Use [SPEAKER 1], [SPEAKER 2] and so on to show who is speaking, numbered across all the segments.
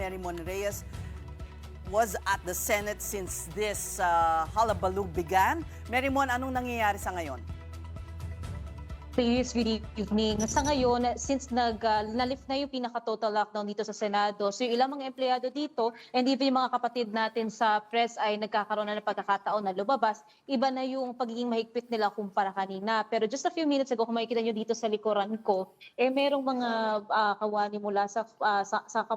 [SPEAKER 1] Merrimon Reyes, was at the Senate since this hullabaloo began. Merrimon, anong nangyayari sa ngayon?
[SPEAKER 2] Please, good evening. Sa ngayon, since nalift na yung pinaka-total lockdown dito sa Senado, so yung ilang mga empleyado dito, and even yung mga kapatid natin sa press ay nagkakaroon na ng pagkakataon na lumabas, iba na yung pagiging mahigpit nila kumpara kanina. Pero just a few minutes ago, kung makikita nyo dito sa likuran ko, merong mga kawani mula sa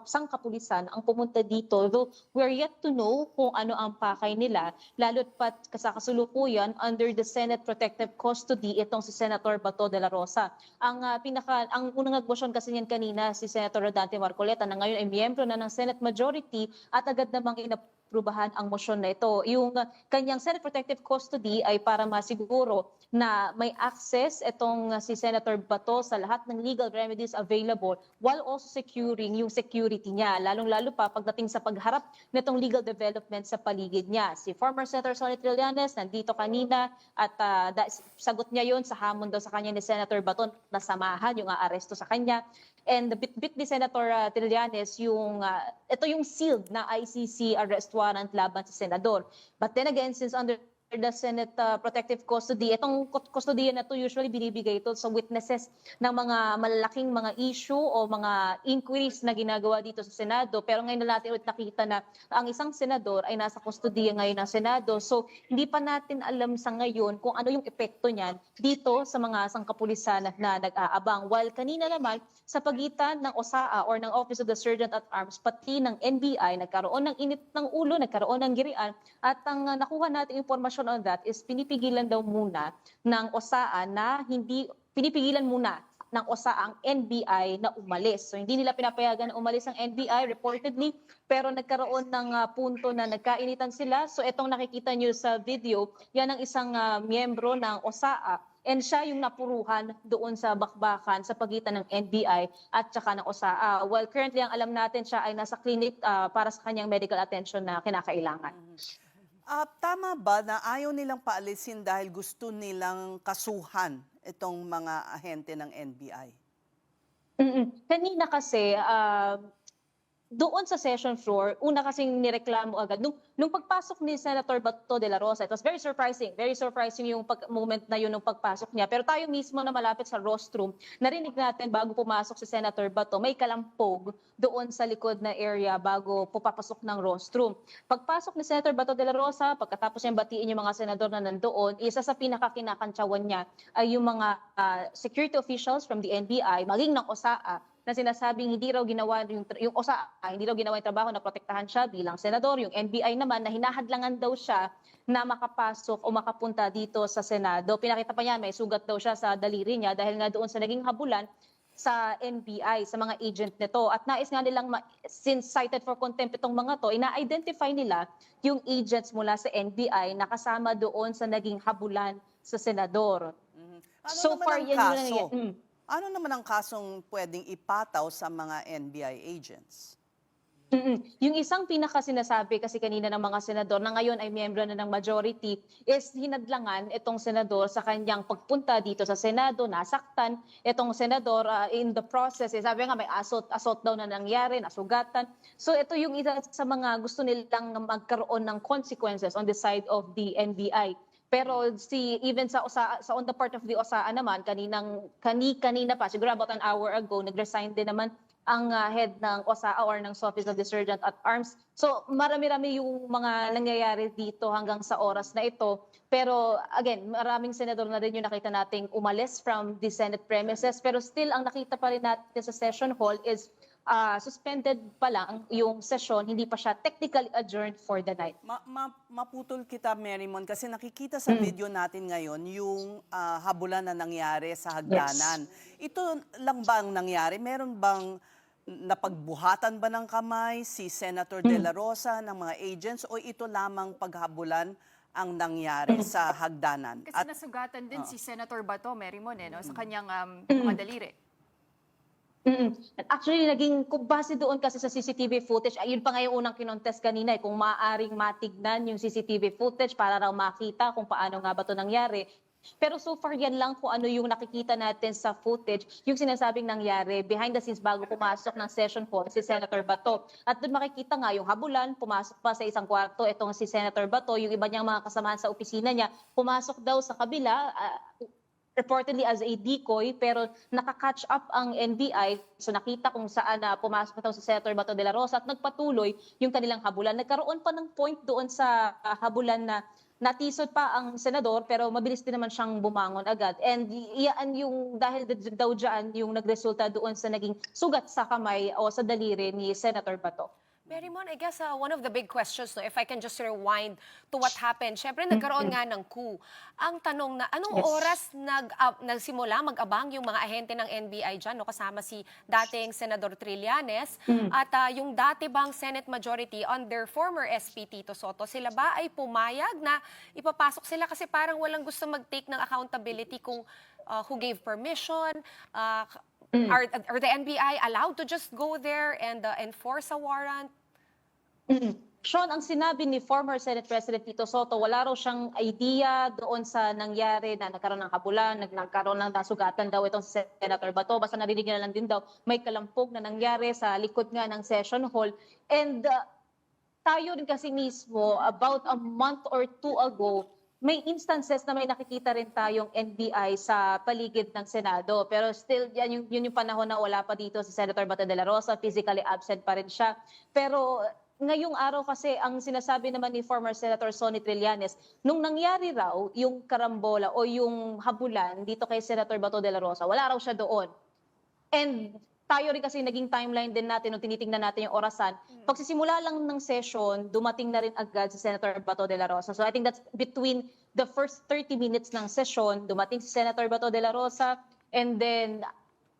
[SPEAKER 2] sangkapulisan ang pumunta dito. Though we're yet to know kung ano ang pakay nila, lalo't pat sa kasulukuyan under the Senate Protective Custody itong si Senator Bato de la Rosa. Ang unang nagbosyon kasi niyan kanina si Senator Rodante Marcoleta na ngayon ay miyembro na ng Senate Majority at agad namang inaprubahan ang motion na ito. Yung kanyang Senate Protective Custody ay para masiguro na may access itong si Senator Bato sa lahat ng legal remedies available while also securing yung security niya, lalong-lalo pa pagdating sa pagharap nitong legal development sa paligid niya. Si former Senator Sonny Trillanes nandito kanina at sagot niya yon sa hamon daw sa kanya ni Senator Bato na samahan yung aaresto sa kanya. And the bit ni Senator Trillanes, ito yung sealed na ICC arrest warrant laban sa senador. But then again, since under the Senate Protective Custody, itong kustodiya na to usually binibigay ito sa witnesses ng mga malalaking mga issue o mga inquiries na ginagawa dito sa Senado. Pero ngayon na natin ulit nakita na ang isang senador ay nasa kustodiya ngayon ng Senado. So hindi pa natin alam sa ngayon kung ano yung epekto niyan dito sa mga sangkapulisan na nag-aabang. While kanina naman sa pagitan ng OSAA or ng Office of the Sergeant at Arms pati ng NBI, nagkaroon ng init ng ulo, nagkaroon ng girian at ang nakuha natin impormasyon on that is pinipigilan daw muna ng OSAA ang NBI na umalis. So hindi nila pinapayagan na umalis ang NBI reportedly, pero nagkaroon ng punto na nagkainitan sila. So itong nakikita nyo sa video, yan ang isang miyembro ng OSAA. And siya yung napuruhan doon sa bakbakan sa pagitan ng NBI at saka ng OSAA. Well, currently ang alam natin siya ay nasa clinic para sa kanyang medical attention na kinakailangan.
[SPEAKER 1] Tama ba na ayaw nilang paalisin dahil gusto nilang kasuhan itong mga ahente ng NBI?
[SPEAKER 2] Kanina kasi, doon sa session floor, una kasing nireklamo agad. Nung pagpasok ni Senator Bato de la Rosa, it was very surprising. Very surprising yung moment na yun nung pagpasok niya. Pero tayo mismo na malapit sa rostrum, narinig natin bago pumasok si Senator Bato, may kalampog doon sa likod na area bago pupapasok ng rostrum. Pagpasok ni Senator Bato de la Rosa, pagkatapos niyang batiin yung mga senador na nandoon, isa sa pinakakinakantsawan niya ay yung mga security officials from the NBI, maging ng OSAA, na sinasabing hindi raw ginawa yung OSAA, hindi raw ginawa yung trabaho na protektahan siya bilang senador. Yung NBI naman na hinahadlangan daw siya na makapasok o makapunta dito sa Senado. Pinakita pa niya may sugat daw siya sa daliri niya dahil nga doon sa naging habulan sa NBI, sa mga agent nito. At nais nga nilang, since cited for contempt itong mga to, ina-identify nila yung agents mula sa NBI na kasama doon sa naging habulan sa senador.
[SPEAKER 1] So far, yan yung ano naman ang kasong pwedeng ipataw sa mga NBI agents?
[SPEAKER 2] Yung isang pinaka-sinasabi kasi kanina ng mga senador na ngayon ay miyembro na ng majority is hinadlangan itong senador sa kanyang pagpunta dito sa Senado, nasaktan itong senador in the process. Sabi nga may assault daw na nangyari, nasugatan. So ito yung isa sa mga gusto nilang magkaroon ng consequences on the side of the NBI. Pero even sa on the part of the OSAA naman, kanina pa, siguro about an hour ago, nag-resign din naman ang head ng OSAA or ng Office of the Sergeant at Arms. So marami-rami yung mga nangyayari dito hanggang sa oras na ito. Pero again, maraming senador na rin yung nakita nating umalis from the Senate premises. Pero still, ang nakita pa rin natin sa session hall is suspended pa lang yung session, hindi pa siya technically adjourned for the night.
[SPEAKER 1] Maputol kita, Merrimon, kasi nakikita sa video natin ngayon yung habulan na nangyari sa hagdanan. Yes. Ito lang ba ang nangyari? Meron bang napagbuhatan ba ng kamay si Senator De La Rosa ng mga agents o ito lamang paghabulan ang nangyari sa hagdanan?
[SPEAKER 3] Kasi nasugatan din si Senator Bato, Merrimon, no, sa kanyang mga daliri.
[SPEAKER 2] Actually, kung base doon kasi sa CCTV footage, ayun pa nga yung unang kinontes kanina, kung maaaring matignan yung CCTV footage para raw makita kung paano nga ba ito nangyari. Pero so far yan lang kung ano yung nakikita natin sa footage, yung sinasabing nangyari behind the scenes bago pumasok ng session hall si Senator Bato. At doon makikita nga yung habulan, pumasok pa sa isang kwarto itong si Senator Bato, yung iba niyang mga kasamahan sa opisina niya, pumasok daw sa kabila, reportedly as a decoy, pero nakakatch up ang NBI. So nakita kung saan pumasok ito si Senator Bato de la Rosa at nagpatuloy yung kanilang habulan. Nagkaroon pa ng point doon sa habulan na natisod pa ang senador pero mabilis din naman siyang bumangon agad. And iyan yung dahil daw dyan yung nagresulta doon sa naging sugat sa kamay o sa daliri ni Senator Bato.
[SPEAKER 4] Mary Mon, I guess one of the big questions, no, if I can just rewind to what happened, syempre nagkaroon nga ng coup. Ang tanong na, anong oras nagsimula mag-abang yung mga ahente ng NBI dyan, no, kasama si dating Senador Trillanes, at yung dati bang Senate Majority under former SP Tito Soto, sila ba ay pumayag na ipapasok sila kasi parang walang gusto mag-take ng accountability kung who gave permission, are the NBI allowed to just go there and enforce a warrant?
[SPEAKER 2] Sean, ang sinabi ni former Senate President Tito Soto, wala raw siyang idea doon sa nangyari na nagkaroon ng habulan, nagkaroon ng nasugatan daw itong si Senator Bato. Basta narinig niya lang din daw may kalampog na nangyari sa likod nga ng session hall. And tayo rin kasi mismo, about a month or two ago, may instances na may nakikita rin tayong NBI sa paligid ng Senado. Pero still, yun yung panahon na wala pa dito si Senator Bato de la Rosa, physically absent pa rin siya. Pero ngayong araw kasi, ang sinasabi naman ni former Senator Sonny Trillanes, nung nangyari raw yung karambola o yung habulan dito kay Senator Bato de la Rosa, wala raw siya doon. And tayo rin kasi naging timeline din natin nung tinitingnan natin yung orasan. Pagsisimula lang ng session, dumating na rin agad si Senator Bato de la Rosa. So I think that's between the first 30 minutes ng session, dumating si Senator Bato de la Rosa, and then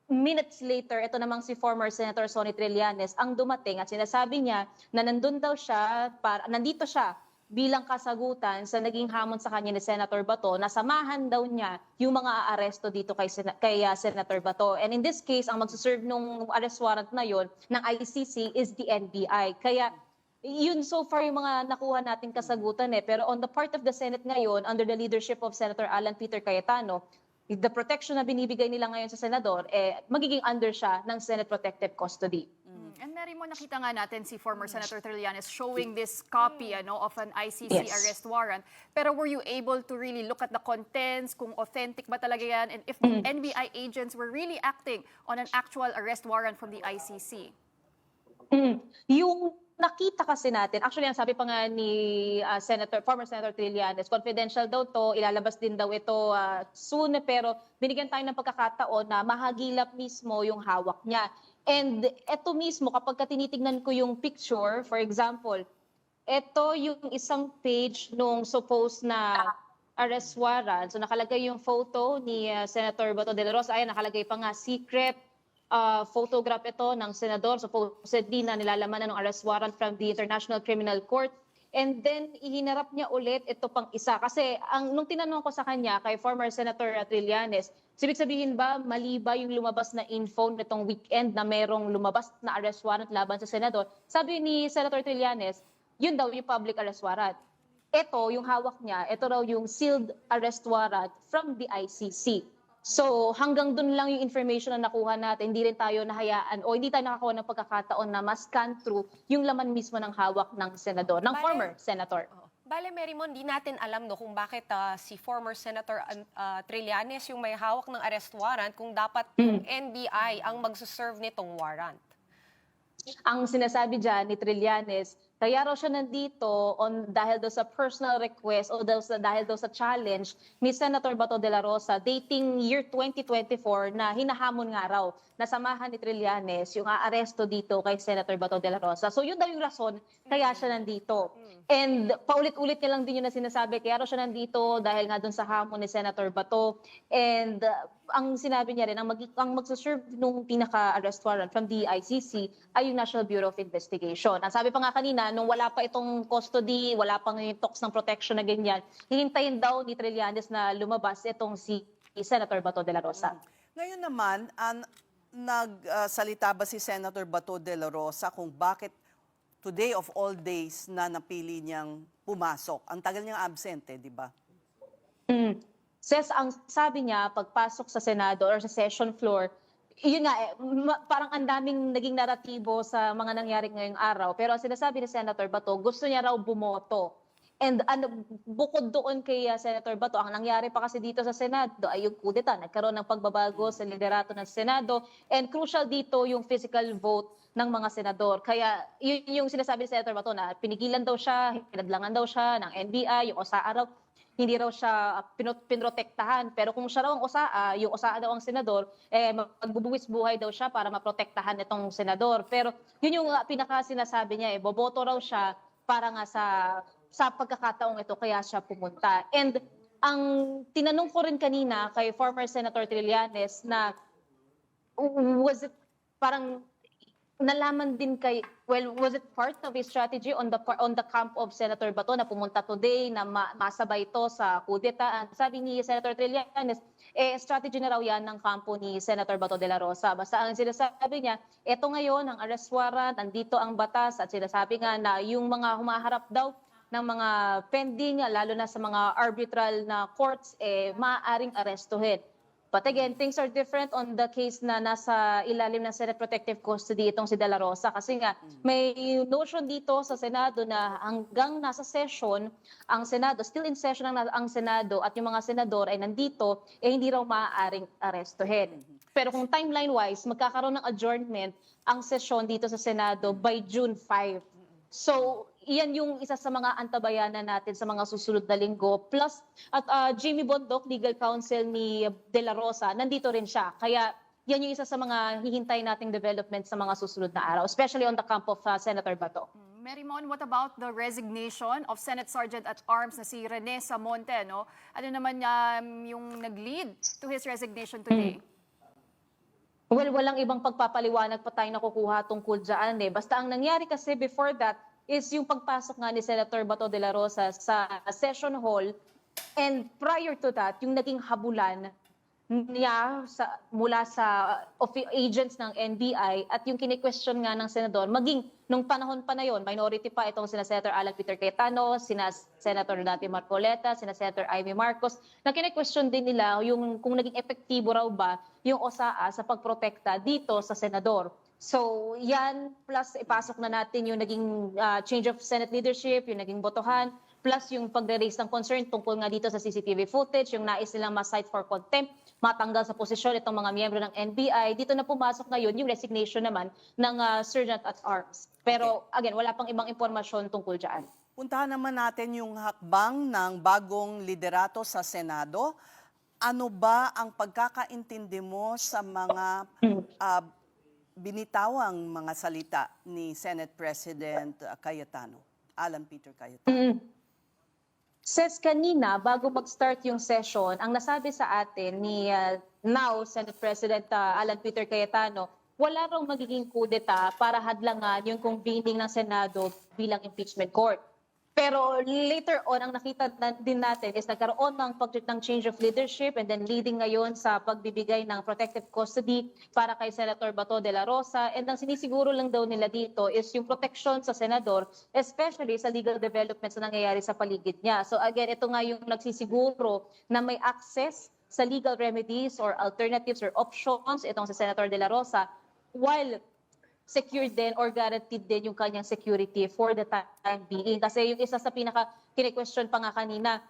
[SPEAKER 2] minutes later, ito namang si former Senator Sonny Trillanes ang dumating at sinasabi niya na nandun daw siya, nandito siya bilang kasagutan sa naging hamon sa kanya ni Senator Bato na samahan daw niya yung mga aaresto dito kay Senator Bato. And in this case, ang magsuserve nung arrest warrant na yon ng ICC is the NBI. Kaya yun so far yung mga nakuha nating kasagutan Pero on the part of the Senate ngayon, under the leadership of Senator Alan Peter Cayetano, the protection na binibigay nila ngayon sa senador, magiging under siya ng Senate Protective Custody.
[SPEAKER 3] And Mary Mo, nakita nga natin si former Senator Trillanes showing this copy of an ICC
[SPEAKER 2] Yes.
[SPEAKER 3] arrest warrant. Pero were you able to really look at the contents, kung authentic ba talaga yan, and if the NBI agents were really acting on an actual arrest warrant from the ICC?
[SPEAKER 2] Yung nakita kasi natin, actually ang sabi pa nga ni former Senator Trillanes, confidential daw to, ilalabas din daw ito soon, pero binigyan tayo ng pagkakataon na mahagilap mismo yung hawak niya. And ito mismo, kapag tinitignan ko yung picture, for example, ito yung isang page nung supposed na arrest warrant. So nakalagay yung photo ni Senator Bato de la Rosa. Ayan, nakalagay pa nga secret photograph ito ng senador. Supposedly na nilalaman ng arrest warrant from the International Criminal Court. And then, ihinarap niya ulit ito pang isa. Kasi nung tinanong ko sa kanya, kay former Senator Trillanes, ibig sabihin ba, mali ba yung lumabas na info nitong weekend na merong lumabas na arrest warrant laban sa senador? Sabi ni Senator Trillanes, yun daw yung public arrest warrant. Ito, yung hawak niya, ito raw yung sealed arrest warrant from the ICC. So hanggang dun lang yung information na nakuha natin, hindi rin tayo nahayaan o hindi tayo nakakuha ng pagkakataon na ma-scan through yung laman mismo ng hawak ng senador, ng former senator.
[SPEAKER 4] Bale, Mary Mon, di natin alam kung bakit si former Senator Trillanes yung may hawak ng arrest warrant kung dapat NBI ang magsuserve nitong warrant.
[SPEAKER 2] Ang sinasabi dyan ni Trillanes, kaya raw siya nandito dahil daw sa personal request o dahil daw sa challenge ni Senator Bato de la Rosa dating year 2024 na hinahamon nga raw na samahan ni Trillanes yung aaresto dito kay Senator Bato de la Rosa. So yun daw yung rason kaya siya nandito. And paulit-ulit niya lang din yun na sinasabi, kaya raw siya nandito dahil nga dun sa hamon ni Senator Bato. And ang sinabi niya rin, ang magsaserve nung pinaka-arrest warrant from the ICC ay yung National Bureau of Investigation. Ang sabi pa nga kanina, nung wala pa itong custody, wala pang yung talks ng protection na ganyan, hihintayin daw ni Trillanes na lumabas itong si Senator Bato de la Rosa.
[SPEAKER 1] Ngayon naman, nagsalita ba si Senator Bato de la Rosa kung bakit today of all days na napili niyang pumasok? Ang tagal niyang absent, di ba?
[SPEAKER 2] Says ang sabi niya pagpasok sa Senado or sa session floor, yun nga parang ang daming naging naratibo sa mga nangyari ngayong araw. Pero ang sinasabi ni Senator Bato, gusto niya raw bumoto. And bukod doon kay Senator Bato, ang nangyari pa kasi dito sa Senado ay yung kudeta. Nagkaroon ng pagbabago sa liderato ng Senado. And crucial dito yung physical vote ng mga senador. Kaya yun yung sinasabi ni Senator Bato na pinigilan daw siya, pinadlangan daw siya ng NBI, yung OSA araw hindi raw siya pinrotektahan. Pero kung siya raw ang OSAA, yung OSAA daw ang senador, magbubuwis buhay daw siya para maprotektahan itong senador. Pero yun yung pinaka sinasabi niya, boboto raw siya para nga sa pagkakataong ito, kaya siya pumunta. And ang tinanong ko rin kanina kay former Senator Trillanes na was it parang nalaman din was it part of his strategy on the camp of Senator Bato na pumunta today na masabay ito sa kudeta? Sabi ni Senator Trillanes, strategy na raw yan ng kampo ni Senator Bato de la Rosa. Basta ang sinasabi niya, eto ngayon ang arrest warrant, andito ang batas at sinasabi nga na yung mga humaharap daw ng mga pending, lalo na sa mga arbitral na courts, maaaring arestuhin. But again, things are different on the case na nasa ilalim ng Senate Protective Custody itong si De La Rosa. Kasi nga, may notion dito sa Senado na hanggang nasa session, ang Senado, still in session ang Senado at yung mga senador ay nandito, hindi raw maaaring arestuhin. Pero kung timeline-wise, magkakaroon ng adjournment ang session dito sa Senado by June 5. So, iyan yung isa sa mga antabayanan natin sa mga susunod na linggo. Plus, at Jamie Bondoc, legal counsel ni De La Rosa, nandito rin siya. Kaya yan yung isa sa mga hihintay nating development sa mga susunod na araw, especially on the camp of Senator Bato.
[SPEAKER 3] Mary Mon, what about the resignation of Senate Sergeant at Arms na si Rene Samonte? No? Ano naman yung nag-lead to his resignation today?
[SPEAKER 2] Well, walang ibang pagpapaliwanag pa tayo nakukuha tungkol dyan. Basta ang nangyari kasi before that is yung pagpasok nga ni Senator Bato de la Rosa sa session hall. And prior to that, yung naging habulan niya mula sa agents ng NBI at yung kini-question nga ng senador, maging nung panahon pa na yon, minority pa itong sina Senator Alan Peter Cayetano, sina Senator Nati Marcoleta, sina Senator Amy Marcos, na kini-question din nila yung kung naging epektibo raw ba yung OSAA sa pagprotekta dito sa senador. So yan, plus ipasok na natin yung naging change of Senate leadership, yung naging botohan, plus yung pagre-raise ng concern tungkol nga dito sa CCTV footage, yung nais nilang ma-cite for contempt, matanggal sa posisyon itong mga miyembro ng NBI. Dito na pumasok ngayon yung resignation naman ng Sergeant at Arms. Pero again, wala pang ibang impormasyon tungkol dyan.
[SPEAKER 1] Puntahan naman natin yung hakbang ng bagong liderato sa Senado. Ano ba ang pagkakaintindi mo sa mga binitawang mga salita ni Senate President Cayetano, Alan Peter Cayetano?
[SPEAKER 2] Says kanina, bago mag-start yung session, ang nasabi sa atin ni now Senate President Alan Peter Cayetano, wala raw magiging kudeta para hadlangan yung convening ng Senado bilang impeachment court. Pero later on, ang nakita din natin is nagkaroon ng change of leadership and then leading ngayon sa pagbibigay ng protective custody para kay Senator Bato de la Rosa. And ang sinisiguro lang daw nila dito is yung protection sa senador, especially sa legal developments na nangyayari sa paligid niya. So again, ito nga yung nagsisiguro na may access sa legal remedies or alternatives or options itong sa Senator de la Rosa, while secured din or guaranteed din yung kanyang security for the time being. Kasi yung isa sa pinaka-kine-question pa nga kanina,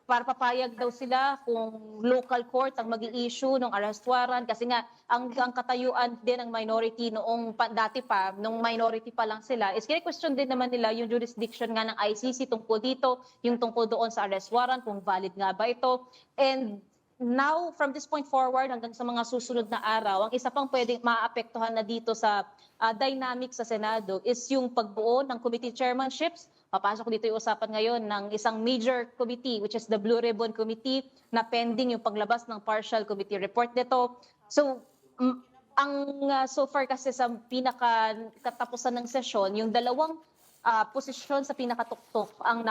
[SPEAKER 2] para papayag daw sila kung local court ang mag-i-issue ng arrest warrant. Kasi nga, ang katayuan din ng minority noong dati pa, nung minority pa lang sila, is kine-question din naman nila yung jurisdiction nga ng ICC tungkol dito, yung tungkol doon sa arrest warrant, kung valid nga ba ito. And now, from this point forward, hanggang sa mga susunod na araw, ang isa pang pwedeng maapektuhan na dito sa dynamic sa Senado is yung pagbuo ng committee chairmanships. Papasok dito yung usapan ngayon ng isang major committee, which is the Blue Ribbon Committee, na pending yung paglabas ng partial committee report nito. So, so far kasi sa pinakatapusan ng session, yung dalawang posisyon sa pinakatuktok ang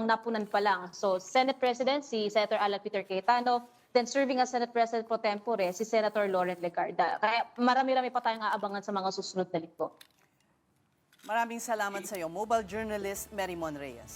[SPEAKER 2] napunan pa lang. So, Senate President, si Senator Alan Peter Cayetano, then serving as Senate President pro tempore, si Senator Lauren Legarda. Kaya marami-rami pa tayong aabangan sa mga susunod na linggo.
[SPEAKER 1] Maraming salamat sa iyo, mobile journalist Mary Mon Reyes.